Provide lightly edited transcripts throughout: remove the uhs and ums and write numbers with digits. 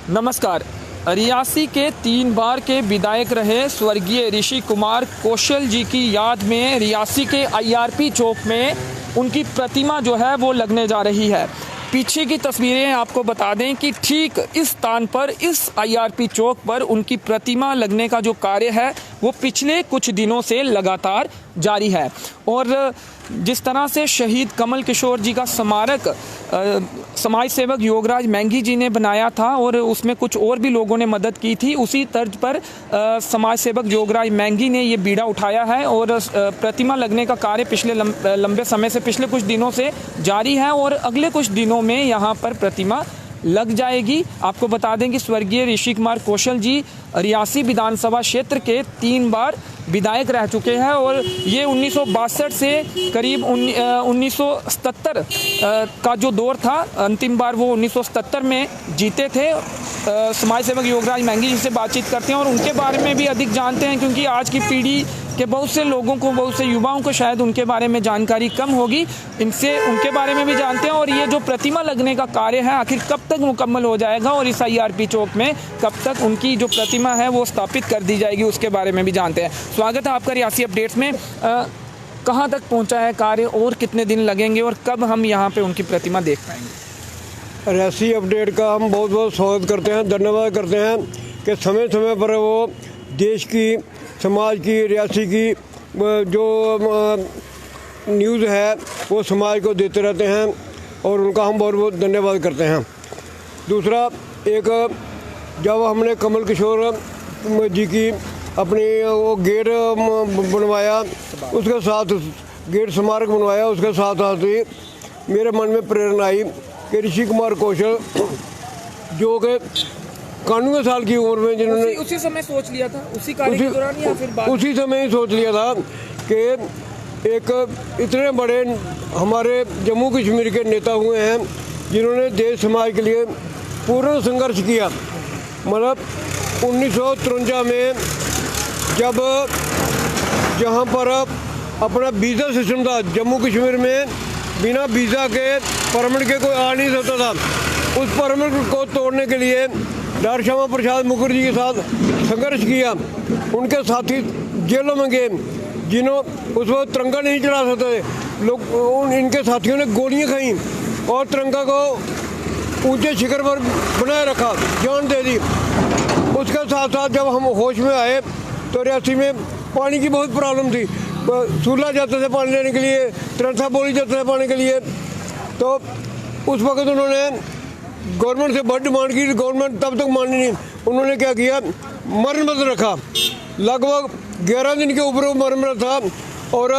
नमस्कार। रियासी के 3 बार के विधायक रहे स्वर्गीय ऋषि कुमार कौशल जी की याद में रियासी के IRP चौक में उनकी प्रतिमा जो है वो लगने जा रही है। पीछे की तस्वीरें आपको बता दें कि ठीक इस स्थान पर, इस IRP चौक पर उनकी प्रतिमा लगने का जो कार्य है वो पिछले कुछ दिनों से लगातार जारी है। और जिस तरह से शहीद कमल किशोर जी का स्मारक समाज सेवक योगराज मैंगी जी ने बनाया था और उसमें कुछ और भी लोगों ने मदद की थी, उसी तर्ज पर समाज सेवक योगराज मैंगी ने ये बीड़ा उठाया है और प्रतिमा लगने का कार्य पिछले लंबे समय से, पिछले कुछ दिनों से जारी है और अगले कुछ दिनों में यहाँ पर प्रतिमा लग जाएगी। आपको बता दें कि स्वर्गीय ऋषि कुमार कौशल जी रियासी विधानसभा क्षेत्र के 3 बार विधायक रह चुके हैं और ये 1962 से करीब 1977 का जो दौर था, अंतिम बार वो 1977 में जीते थे। समाज सेवक योगराज मैंगी जी से बातचीत करते हैं और उनके बारे में भी अधिक जानते हैं, क्योंकि आज की पीढ़ी के बहुत से लोगों को, बहुत से युवाओं को शायद उनके बारे में जानकारी कम होगी। इनसे उनके बारे में भी जानते हैं और ये जो प्रतिमा लगने का कार्य है आखिर कब तक मुकम्मल हो जाएगा और इस IRP चौक में कब तक उनकी जो प्रतिमा है वो स्थापित कर दी जाएगी, उसके बारे में भी जानते हैं। स्वागत है आपका रियासी अपडेट्स में। कहाँ तक पहुँचा है कार्य और कितने दिन लगेंगे और कब हम यहाँ पे उनकी प्रतिमा देख पाएंगे? रियासी अपडेट का हम बहुत बहुत स्वागत करते हैं, धन्यवाद करते हैं कि समय समय पर वो देश की, समाज की, रियासी की जो न्यूज़ है वो समाज को देते रहते हैं और उनका हम बहुत बहुत धन्यवाद करते हैं। दूसरा, एक जब हमने कमल किशोर जी की अपनी वो गेट बनवाया, उसके साथ गेट स्मारक बनवाया, उसके साथ साथ ही मेरे मन में प्रेरणा आई कि ऋषि कुमार कौशल जो कि 91 साल की उम्र में, जिन्होंने उसी समय सोच लिया था, उसी कार्य के दौरान या फिर बाद? उसी समय ही सोच लिया था कि एक इतने बड़े हमारे जम्मू कश्मीर के नेता हुए हैं जिन्होंने देश समाज के लिए पूर्ण संघर्ष किया। मतलब 1953 में जब जहाँ पर अपना वीज़ा सिस्टम था, जम्मू कश्मीर में बिना वीज़ा के परमिट के कोई आ नहीं सकता था, उस परमिट को तोड़ने के लिए डॉक्टर श्यामा प्रसाद मुखर्जी के साथ संघर्ष किया। उनके साथी जेलों में गए, जिन्हों उस वक्त तिरंगा नहीं चढ़ा सकते लोग, इनके साथियों ने गोलियां खाई और तिरंगा को ऊंचे शिखर पर बनाए रखा, जान दे दी। उसके साथ साथ जब हम होश में आए तो रियासी में पानी की बहुत प्रॉब्लम थी। सूला जाते थे पानी लेने के लिए, तरसा बोली जाते थे पानी के लिए। तो उस वक्त उन्होंने गवर्नमेंट से बहुत डिमांड की, गवर्नमेंट तब तक मानी नहीं। उन्होंने क्या किया, मरण व्रत रखा, लगभग 11 दिन के ऊपर मरण व्रत था। और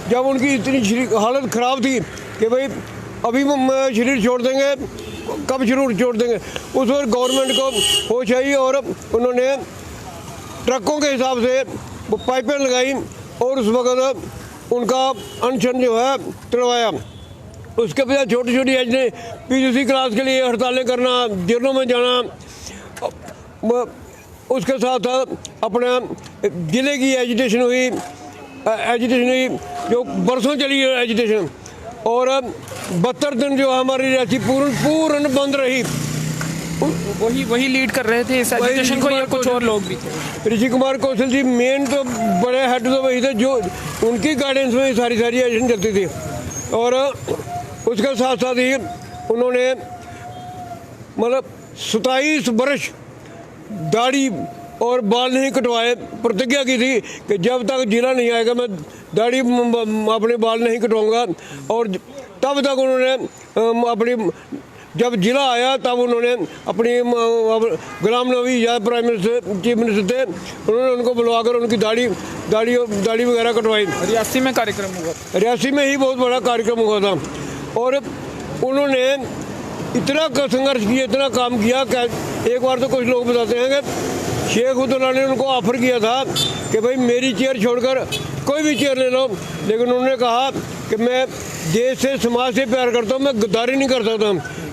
जब उनकी इतनी हालत ख़राब थी कि भाई अभी शरीर छोड़ देंगे, कब शरीर छोड़ देंगे, उस वक्त गवर्नमेंट को होश आई और उन्होंने ट्रकों के हिसाब से वो पाइपें लगाई और उस वक्त उनका अनशन जो है तुड़वाया। उसके बाद छोटी छोटी एज ने PGC क्लास के लिए हड़तालें करना, जेलों में जाना, उसके साथ अपना ज़िले की एजुटेशन हुई जो बरसों चली है एजुटेशन, और 72 दिन जो हमारी रियासी पूर्ण बंद रही। वही लीड कर रहे थे इस एजुटेशन को या कुछ और लोग भी थे? ऋषि कुमार कौशल जी मेन तो बड़े हेड तो वही थे, जो उनकी गाइडेंस में सारी एजुकेशन चलती थी। और उसके साथ साथ ही उन्होंने मतलब 27 वर्ष दाढ़ी और बाल नहीं कटवाए, प्रतिज्ञा की थी कि जब तक जिला नहीं आएगा मैं दाढ़ी अपने बाल नहीं कटवाऊंगा। और तब तक उन्होंने अपनी, जब जिला आया तब उन्होंने अपनी Ghulam Nabi Azad prime minister, chief minister थे, उन्होंने उनको बुलवाकर उनकी दाढ़ी वगैरह कटवाई। रियासी में कार्यक्रम हुआ? रियासी में ही बहुत बड़ा कार्यक्रम हुआ था और उन्होंने इतना संघर्ष किया, इतना काम किया कि एक बार तो कुछ लोग बताते हैं कि शेख उद्दौला ने उनको ऑफर किया था कि भाई मेरी चेयर छोड़कर कोई भी चेयर ले लो, लेकिन उन्होंने कहा कि मैं देश से, समाज से प्यार करता हूँ, मैं गद्दारी नहीं कर सकता,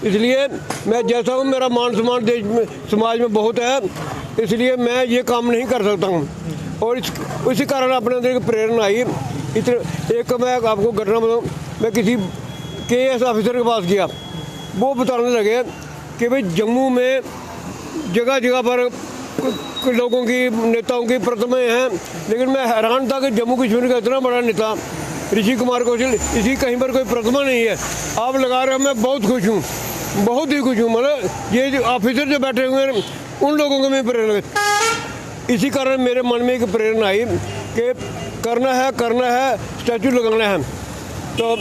इसलिए मैं जैसा हूँ, मेरा मान सम्मान देश में, समाज में बहुत है, इसलिए मैं ये काम नहीं कर सकता हूँ। और इसी कारण अपने अंदर एक प्रेरणा आई। एक मैं आपको घटना बताऊँ, मैं किसी KS ऑफिसर के पास गया, वो बताने लगे कि भाई जम्मू में जगह जगह पर लोगों की, नेताओं की प्रतिमाएं हैं, लेकिन मैं हैरान था कि जम्मू कश्मीर का इतना बड़ा नेता ऋषि कुमार कौशल, इसी कहीं पर कोई प्रतिमा नहीं है। आप लगा रहे हो, मैं बहुत खुश हूँ, बहुत ही खुश हूँ। मतलब ये जो ऑफिसर जो बैठे हुए हैं उन लोगों को मैं प्रेरणा, इसी कारण मेरे मन में एक प्रेरणा आई कि करना है, स्टैचू लगाना है। तो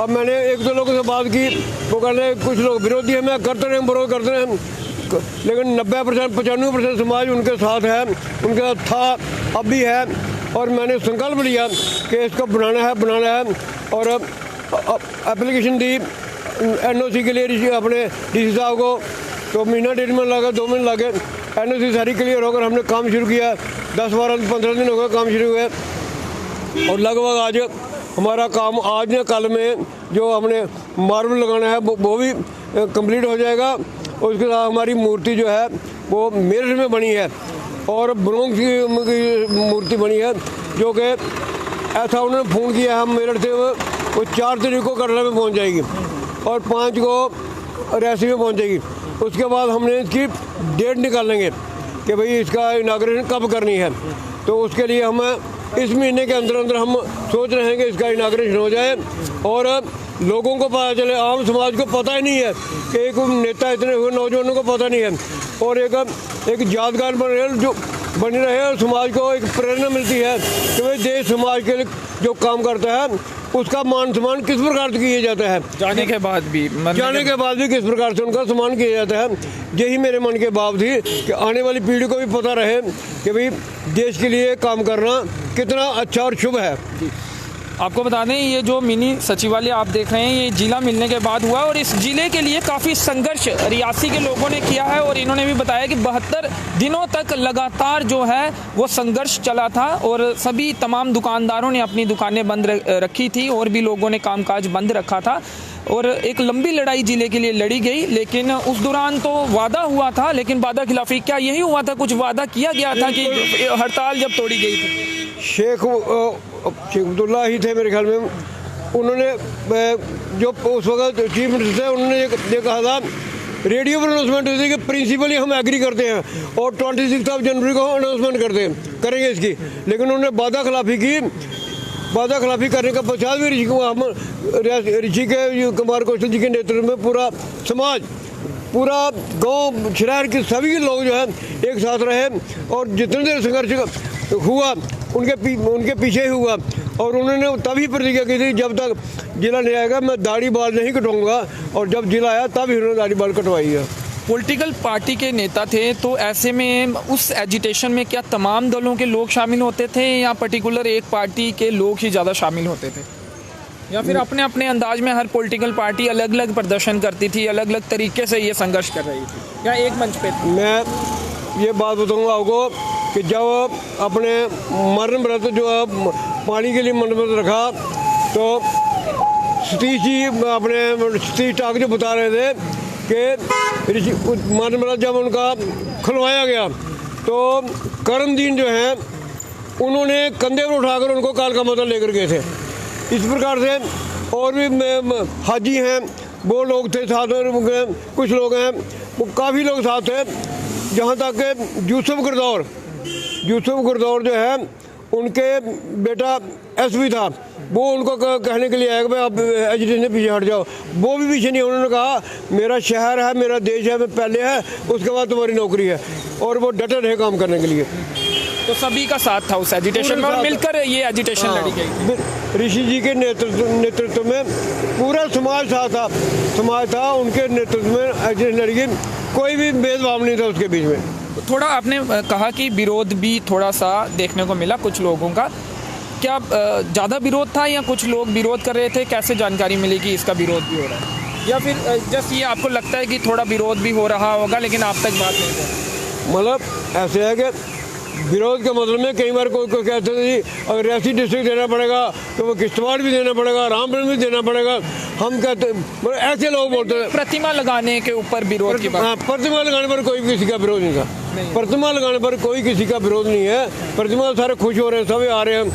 अब मैंने एक दो लोगों से बात की, वो कह रहे कुछ लोग विरोधी हैं, मैं करते रहे विरोध करते रहे, लेकिन 90% 95% समाज उनके साथ है, उनके साथ था, अब भी है। और मैंने संकल्प लिया कि इसको बनाना है और एप्लीकेशन दी NOC के लिए अपने DC साहब को। तो महीना 1.5 महीना लगा, 2 महीने लगे, NOC सारी क्लियर होकर हमने काम शुरू किया। 10-12-15 दिन हो गए काम शुरू हुए, और लगभग आज हमारा काम आज या कल में जो हमने मार्बल लगाना है वो भी कंप्लीट हो जाएगा। और उसके साथ हमारी मूर्ति जो है वो मेरठ में बनी है और ब्रोंज की मूर्ति बनी है, जो कि ऐसा उन्होंने फ़ोन किया, हम मेरठ से वो 4 तारीख को कटरा में पहुंच जाएगी और 5 को रियासी में पहुंच जाएगी। उसके बाद हमने इसकी डेट निकालेंगे कि भाई इसका इनाग्रेशन कब करनी है। तो उसके लिए हम इस महीने के अंदर अंदर हम सोच रहे हैं कि इसका इनाग्रेशन हो जाए और लोगों को पता चले। आम समाज को पता ही नहीं है कि एक नेता इतने हुए, नौजवानों को पता नहीं है, और एक यादगार बनी रहे और समाज को एक प्रेरणा मिलती है कि भाई देश समाज के लिए जो काम करता है उसका मान सम्मान किस प्रकार से किया जाता है, जाने के बाद भी किस प्रकार से उनका सम्मान किया जाता है। यही मेरे मन के बात थी कि आने वाली पीढ़ी को भी पता रहे कि भाई देश के लिए काम करना कितना अच्छा और शुभ है। आपको बता दें, ये जो मिनी सचिवालय आप देख रहे हैं, ये जिला मिलने के बाद हुआ और इस जिले के लिए काफ़ी संघर्ष रियासी के लोगों ने किया है। और इन्होंने भी बताया कि 72 दिनों तक लगातार जो है वो संघर्ष चला था और सभी तमाम दुकानदारों ने अपनी दुकानें बंद रखी थी और भी लोगों ने कामकाज बंद रखा था और एक लंबी लड़ाई जिले के लिए लड़ी गई। लेकिन उस दौरान तो वादा हुआ था, लेकिन वादा खिलाफी क्या यही हुआ था? कुछ वादा किया गया था कि हड़ताल जब तोड़ी गई थी, शेख अब्दुल्ला ही थे मेरे ख्याल में, उन्होंने जो उस वक्त चीफ मिनिस्टर थे, उन्होंने ये कहा था, रेडियो पर अनाउंसमेंट हुई थी कि प्रिंसिपली हम एग्री करते हैं और 26 जनवरी को अनाउंसमेंट करेंगे इसकी। लेकिन उन्होंने वादा खिलाफी करने का पश्चात भी ऋषि के कुमार कौशल जी के नेतृत्व में पूरा समाज, पूरा गांव शहर के सभी लोग जो है एक साथ रहे और जितने देर संघर्ष हुआ उनके पीछे हुआ। और उन्होंने तभी प्रतिज्ञा की थी, जब तक जिला नहीं आएगा मैं दाढ़ी बाल नहीं कटवाऊंगा, और जब जिला आया तब ही उन्होंने दाढ़ी बाल कटवाई है। पॉलिटिकल पार्टी के नेता थे, तो ऐसे में उस एजिटेशन में क्या तमाम दलों के लोग शामिल होते थे या पर्टिकुलर एक पार्टी के लोग ही ज़्यादा शामिल होते थे, या फिर अपने अपने अंदाज में हर पॉलिटिकल पार्टी अलग अलग प्रदर्शन करती थी, अलग अलग तरीके से ये संघर्ष कर रही थी, या एक मंच पे? मैं ये बात बताऊंगा आपको कि जब अपने मरण व्रत जो पानी के लिए मन व्रत रखा, तो सतीश जी अपने सतीश टाक जो बता रहे थे कि मरण व्रत जब उनका खुलवाया गया तो करमदीन जो हैं उन्होंने कंधे पर उठाकर उनको काल का माता लेकर गए थे। इस प्रकार से और भी हाजी हैं, वो लोग थे साथ में, कुछ लोग हैं, वो काफ़ी लोग साथ थे। जहाँ तक कि यूसुफ गुरदौर जो है उनके बेटा एसपी था, वो उनको कहने के लिए आया कि भाई आप एजुकेशन से पीछे हट जाओ। वो भी पीछे नहीं, उन्होंने कहा मेरा शहर है, मेरा देश है, मैं पहले है, उसके बाद तुम्हारी नौकरी है, और वो डटे रहे काम करने के लिए। तो सभी का साथ था उस एजिटेशन में और मिलकर ये एजिटेशन लड़ी गई। ऋषि जी के नेतृत्व में पूरा समाज था, उनके नेतृत्व में एजिटेशन लड़ी गई, कोई भी भेदभाव नहीं था उसके बीच में। थोड़ा आपने कहा कि विरोध भी थोड़ा सा देखने को मिला कुछ लोगों का, क्या ज़्यादा विरोध था या कुछ लोग विरोध कर रहे थे? कैसे जानकारी मिली कि इसका विरोध भी हो रहा है, या फिर जस्ट ये आपको लगता है कि थोड़ा विरोध भी हो रहा होगा लेकिन आप तक बात नहीं पहुंची? मतलब ऐसे है कि विरोध के मतलब में कई बार कोई कहते थे अगर रियासी डिस्ट्रिक्ट देना पड़ेगा तो वो किश्तवाड़ भी देना पड़ेगा, रामपुर भी देना पड़ेगा। हम कहते मतलब ऐसे लोग बोलते थे। प्रतिमा लगाने के ऊपर विरोध की बात? हाँ, प्रतिमा लगाने पर कोई किसी का विरोध नहीं था। प्रतिमा लगाने पर कोई किसी का विरोध नहीं है। प्रतिमा सारे खुश हो रहे हैं, सभी आ रहे हैं,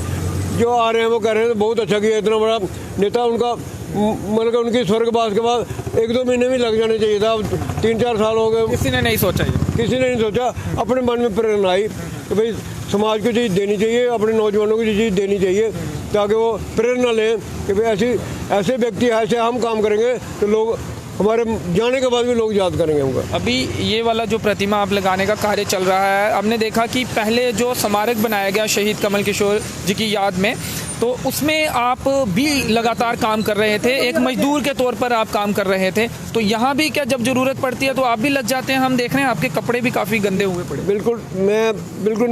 जो आ रहे हैं वो कह रहे हैं बहुत अच्छा किया, इतना बड़ा नेता उनका मतलब उनकी स्वर्गवास के बाद 1-2 महीने में लग जाने चाहिए था। अब 3-4 साल हो गए, किसी ने नहीं सोचा ये। किसी ने नहीं सोचा। अपने मन में प्रेरणा आई कि भाई समाज को चीज़ देनी चाहिए, अपने नौजवानों को चीज़ देनी चाहिए, ताकि वो प्रेरणा लें कि भाई ऐसे व्यक्ति ऐसे हम काम करेंगे तो लोग हमारे जाने के बाद भी लोग याद करेंगे हमको। अभी ये वाला जो प्रतिमा आप लगाने का कार्य चल रहा है, हमने देखा कि पहले जो स्मारक बनाया गया शहीद कमल किशोर जी की याद में, तो उसमें आप भी लगातार काम कर रहे थे, एक मजदूर के तौर पर आप काम कर रहे थे। तो यहाँ भी क्या जब ज़रूरत पड़ती है तो आप भी लग जाते हैं? हम देख रहे हैं आपके कपड़े भी काफ़ी गंदे हुए पड़े। बिल्कुल, मैं बिल्कुल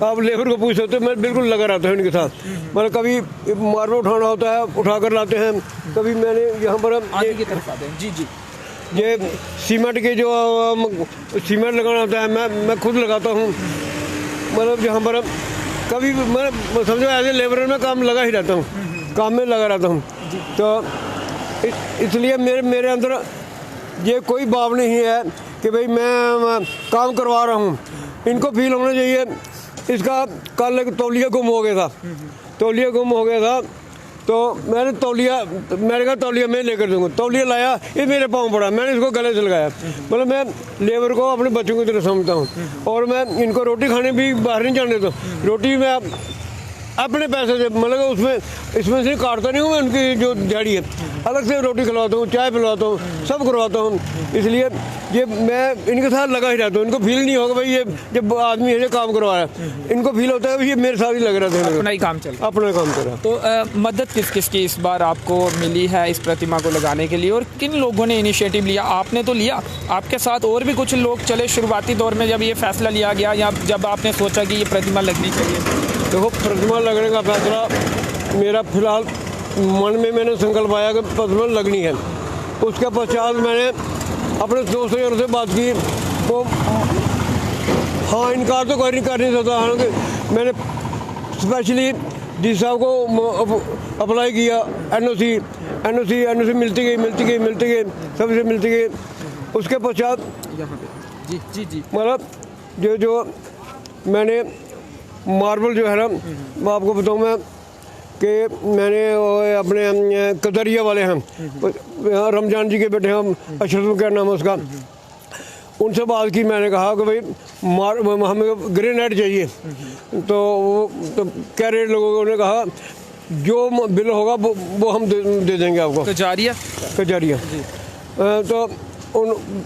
आप लेबर को पूछ सकते हो, मैं बिल्कुल लगा रहता हूँ इनके साथ। मतलब कभी मार्बल उठाना होता है, उठा कर लाते हैं। कभी मैंने यहाँ पर आगे की तरफ आते हैं। जी जी। ये सीमेंट के जो सीमेंट लगाना होता है, मैं खुद लगाता हूँ। मतलब यहाँ पर कभी मैं समझो एज ए लेबर में काम लगा ही रहता हूँ, काम में लगा रहता हूँ। तो इसलिए मेरे अंदर ये कोई भाव नहीं है कि भाई मैं काम करवा रहा हूँ। इनको फील होना चाहिए। इसका कल एक तौलिया गुम हो गया था, तौलिया गुम हो गया था, तो मैंने कहा तौलिया मैं लेकर दूंगा। तौलिया लाया, ये मेरे पाँव पड़ा, मैंने इसको गले से लगाया। मतलब मैं लेबर को अपने बच्चों की तरह समझता हूँ। और मैं इनको रोटी खाने भी बाहर नहीं जाने देता। रोटी मैं अपने पैसे से, मतलब इसमें से काटता नहीं हूँ मैं। उनकी जो दिहाड़ी है अलग से रोटी खिलवाता हूँ, चाय पिलवाता हूँ, सब करवाता हूँ। इसलिए ये मैं इनके साथ लगा ही रहता हूँ। इनको फील नहीं होगा भाई ये जब आदमी है जो काम करवा रहा है, इनको फील होता है भाई ये मेरे साथ ही लग रहा था, अपना ही काम चल, अपना काम कर रहा। तो मदद किस किस की इस बार आपको मिली है इस प्रतिमा को लगाने के लिए, और किन लोगों ने इनिशिएटिव लिया? आपने तो लिया, आपके साथ और भी कुछ लोग चले शुरुआती दौर में जब ये फैसला लिया गया, या जब आपने सोचा कि ये प्रतिमा लगनी चाहिए? देखो, प्रतिमा लगने का फैसला मेरा फिलहाल मन में मैंने संकल्प आया कि प्रतिमा लगनी है। उसके पश्चात मैंने अपने दोस्तों से बात की, वो हाँ इनकार तो कोई नहीं कर नहीं सकता। हालांकि मैंने स्पेशली डी साहब को अप्लाई किया, एनओसी मिलती गई, सबसे मिलती गई। उसके पश्चात जी जी जी, मतलब जो मैंने मार्बल जो है ना, मैं आपको बताऊँ मैं कि मैंने अपने कदरिया वाले हैं, रमजान जी के बेटे हैं, अशरफ क्या नाम है उसका, उनसे बात की। मैंने कहा कि भाई हमें ग्रेनाइट चाहिए। तो क्या रेट लोगों ने कहा जो बिल होगा वो हम दे देंगे आपको। कजारिया तो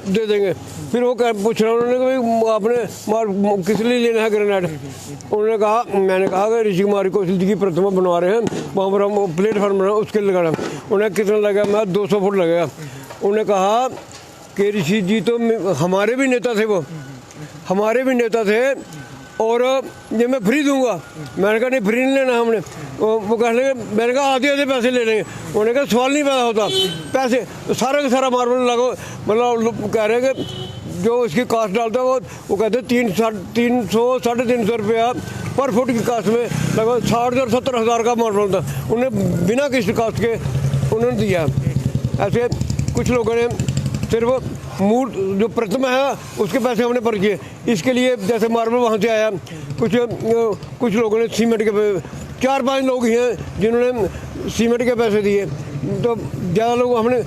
दे देंगे। फिर वो पूछ रहा उन्होंने कि भाई आपने किस लिए लेना है ग्रेनाइट? उन्होंने कहा, मैंने कहा कि ऋषि कुमार कौशल जी की प्रतिमा बनवा रहे हैं, वहाँ पर हम प्लेटफार्म बना उसके लिए लगाना। उन्हें कितना लगा? मैं 200 फुट लगेगा। उन्होंने कहा कि ऋषि जी तो हमारे भी नेता थे, वो हमारे भी नेता थे, और ये मैं फ्री दूंगा। मैंने कहा नहीं, फ्री नहीं लेना हमने। वो कहने लगे, मैंने कहा आधे पैसे ले लेंगे। उन्होंने कहा सवाल नहीं पैदा होता, पैसे सारा का सारा मार्बल लगो। मतलब कह रहे हैं कि जो उसकी कास्ट डालता है वो कहते हैं 300-350 रुपया पर फुट की कास्ट में लगभग 60,000-70 हज़ार का मार्बल था। उन्हें बिना किसी कास्ट के उन्होंने दिया। ऐसे कुछ लोगों ने सिर्फ मूर्त जो प्रतिमा है उसके पैसे हमने पर किए। इसके लिए जैसे मार्बल वहाँ से आया, कुछ लोगों ने सीमेंट के 4-5 लोग ही हैं जिन्होंने सीमेंट के पैसे दिए। तो ज़्यादा लोग हमने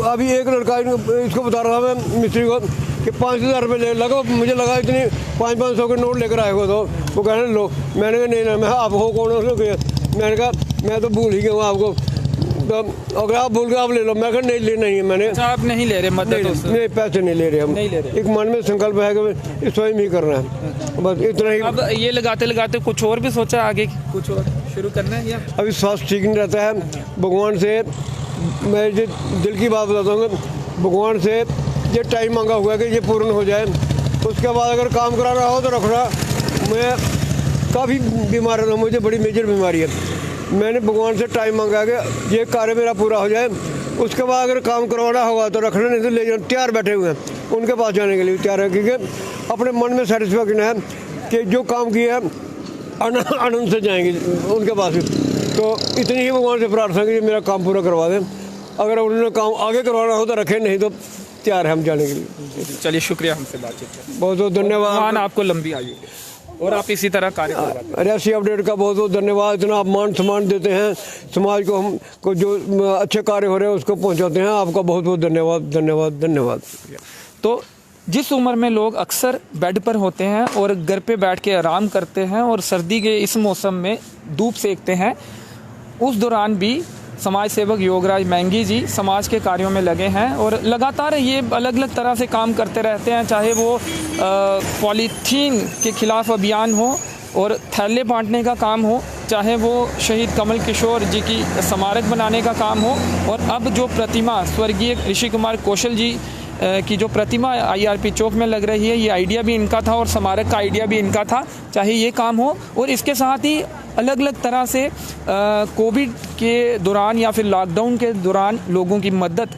अभी एक लड़का इसको बता रहा था मैं मिस्त्री को कि 5,000 रुपये लगा, मुझे लगा इतनी 500-500 के नोट लेकर आए हो। तो वो कहने लो, मैंने कहा नहीं, मैं आप हो कौन हो? मैंने कहा मैं तो भूल ही गया हूँ आपको, तो अगर आप भूल गए आप ले लो। मैं कहा नहीं लेना ही है मैंने। आप नहीं ले रहे मदद? नहीं, पैसे नहीं ले रहे हम, नहीं ले रहे। एक मन में संकल्प है कि स्वयं ही करना है, बस इतना ही। अब ये लगाते लगाते कुछ और भी सोचा आगे कुछ और शुरू करना है या? अभी स्वास्थ्य ठीक नहीं रहता है। भगवान से मैं जो दिल की बात बताता हूँ, भगवान से ये टाइम मांगा हुआ है कि ये पूर्ण हो जाए। उसके बाद अगर काम करा रहा हो तो रखना। मैं काफ़ी बीमार रहता हूँ, मुझे बड़ी मेजर बीमारी है। मैंने भगवान से टाइम मांगा कि ये कार्य मेरा पूरा हो जाए। उसके बाद अगर काम करवाना होगा तो रखना, नहीं तो ले जाना। तैयार बैठे हुए हैं, उनके पास जाने के लिए तैयार है, क्योंकि अपने मन में सेटिस्फैक्शन है कि जो काम किया है आनंद से जाएंगे उनके पास। तो इतनी ही भगवान से प्रार्थना कि मेरा काम पूरा करवा दें। अगर उन्होंने काम आगे करवाना हो तो रखें, नहीं तो तैयार है हम जाने के लिए। चलिए, शुक्रिया हमसे बातचीत। बहुत बहुत धन्यवाद। आपको लंबी आयु। और आप इसी तरह कार्य करते हैं। रियासी अपडेट का बहुत बहुत धन्यवाद। इतना आप मान सम्मान देते हैं समाज को, हम को जो अच्छे कार्य हो रहे हैं उसको पहुंचाते हैं। आपका बहुत बहुत धन्यवाद धन्यवाद धन्यवाद। तो जिस उम्र में लोग अक्सर बेड पर होते हैं और घर पे बैठ के आराम करते हैं और सर्दी के इस मौसम में धूप सेकते हैं, उस दौरान भी समाज सेवक योगराज मैंगी जी समाज के कार्यों में लगे हैं और लगातार ये अलग अलग तरह से काम करते रहते हैं। चाहे वो पॉलीथीन के खिलाफ अभियान हो और थैले बांटने का काम हो, चाहे वो शहीद कमल किशोर जी की स्मारक बनाने का काम हो, और अब जो प्रतिमा स्वर्गीय ऋषि कुमार कौशल जी की जो प्रतिमा IRP चौक में लग रही है, ये आइडिया भी इनका था और स्मारक का आइडिया भी इनका था। चाहे ये काम हो और इसके साथ ही अलग अलग तरह से कोविड के दौरान या फिर लॉकडाउन के दौरान लोगों की मदद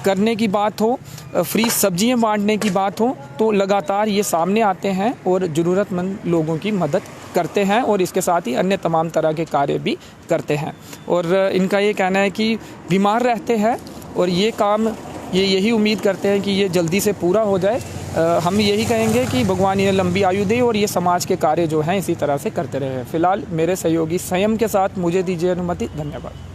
करने की बात हो, फ्री सब्जियां बांटने की बात हो, तो लगातार ये सामने आते हैं और ज़रूरतमंद लोगों की मदद करते हैं और इसके साथ ही अन्य तमाम तरह के कार्य भी करते हैं। और इनका ये कहना है कि बीमार रहते हैं और ये काम ये यही उम्मीद करते हैं कि ये जल्दी से पूरा हो जाए। हम यही कहेंगे कि भगवान इन्हें लंबी आयु दे और ये समाज के कार्य जो हैं इसी तरह से करते रहे। फिलहाल मेरे सहयोगी संयम के साथ मुझे दीजिए अनुमति। धन्यवाद।